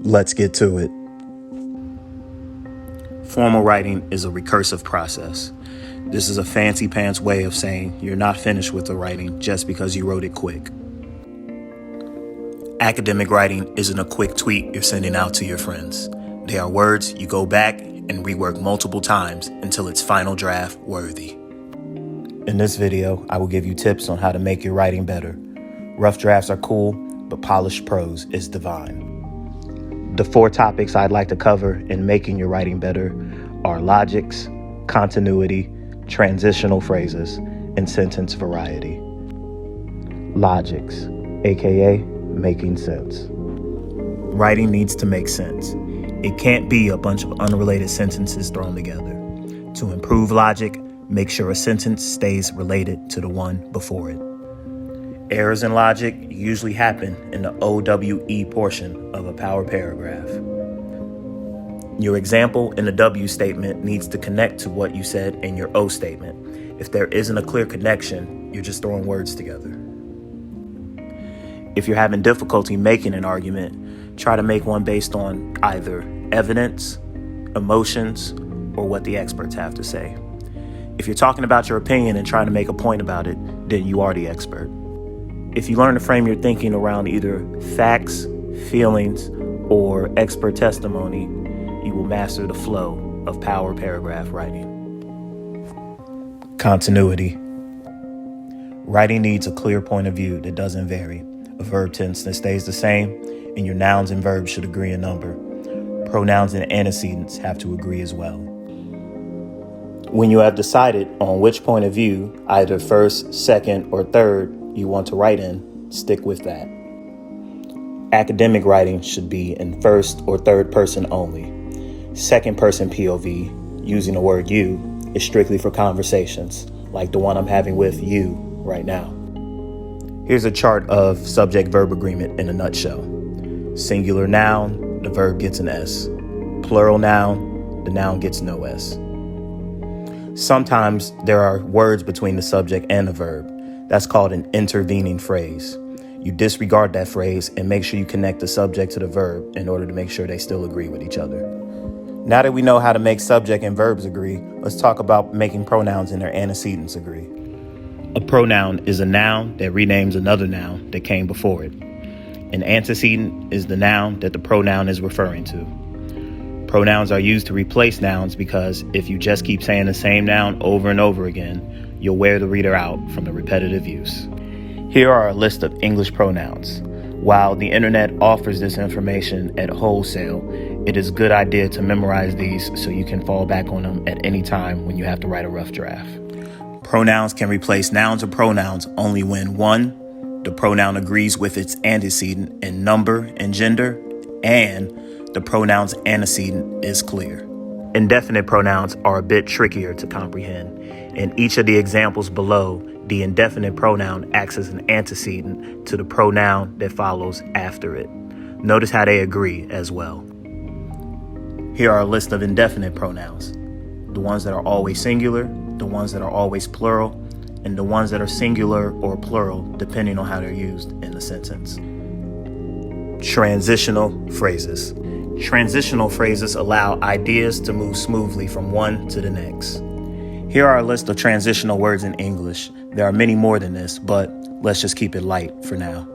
Let's get to it. Formal writing is a recursive process. This is a fancy pants way of saying you're not finished with the writing just because you wrote it quick. Academic writing isn't a quick tweet you're sending out to your friends. They are words you go back and rework multiple times until it's final draft worthy. In this video, I will give you tips on how to make your writing better. Rough drafts are cool, but polished prose is divine. The 4 topics I'd like to cover in making your writing better are logics, continuity, transitional phrases, and sentence variety. Logics, aka making sense. Writing needs to make sense. It can't be a bunch of unrelated sentences thrown together. To improve logic, make sure a sentence stays related to the one before it. Errors in logic usually happen in the OWE portion of a power paragraph. Your example in the W statement needs to connect to what you said in your O statement. If there isn't a clear connection, you're just throwing words together. If you're having difficulty making an argument, try to make one based on either evidence, emotions, or what the experts have to say. If you're talking about your opinion and trying to make a point about it, then you are the expert. If you learn to frame your thinking around either facts, feelings, or expert testimony, you will master the flow of power paragraph writing. Continuity. Writing needs a clear point of view that doesn't vary, a verb tense that stays the same, and your nouns and verbs should agree in number. Pronouns and antecedents have to agree as well. When you have decided on which point of view, either first, second, or third, you want to write in, stick with that. Academic writing should be in first or third person only. Second person POV, using the word you, is strictly for conversations, like the one I'm having with you right now. Here's a chart of subject-verb agreement in a nutshell. Singular noun, the verb gets an S. Plural noun, the noun gets no S. Sometimes there are words between the subject and the verb. That's called an intervening phrase. You disregard that phrase and make sure you connect the subject to the verb in order to make sure they still agree with each other. Now that we know how to make subject and verbs agree, let's talk about making pronouns and their antecedents agree. A pronoun is a noun that renames another noun that came before it. An antecedent is the noun that the pronoun is referring to. Pronouns are used to replace nouns because if you just keep saying the same noun over and over again, you'll wear the reader out from the repetitive use. Here are a list of English pronouns. While the internet offers this information at wholesale, it is a good idea to memorize these so you can fall back on them at any time when you have to write a rough draft. Pronouns can replace nouns or pronouns only when 1, the pronoun agrees with its antecedent in number and gender, and the pronoun's antecedent is clear. Indefinite pronouns are a bit trickier to comprehend. In each of the examples below, the indefinite pronoun acts as an antecedent to the pronoun that follows after it. Notice how they agree as well. Here are a list of indefinite pronouns. The ones that are always singular, the ones that are always plural, and the ones that are singular or plural depending on how they're used in the sentence. Transitional phrases. Transitional phrases allow ideas to move smoothly from one to the next. Here are a list of transitional words in English. There are many more than this, but let's just keep it light for now.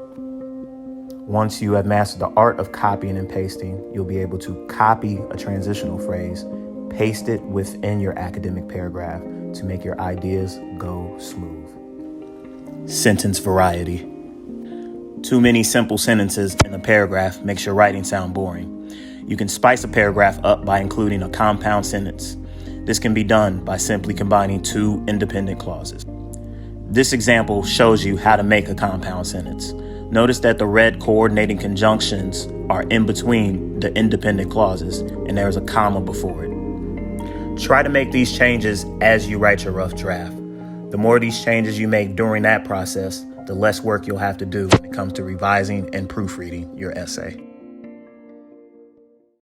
Once you have mastered the art of copying and pasting, you'll be able to copy a transitional phrase, paste it within your academic paragraph to make your ideas go smooth. Sentence variety. Too many simple sentences in a paragraph makes your writing sound boring. You can spice a paragraph up by including a compound sentence. This can be done by simply combining 2 independent clauses. This example shows you how to make a compound sentence. Notice that the red coordinating conjunctions are in between the independent clauses and there's a comma before it. Try to make these changes as you write your rough draft. The more of these changes you make during that process, the less work you'll have to do when it comes to revising and proofreading your essay.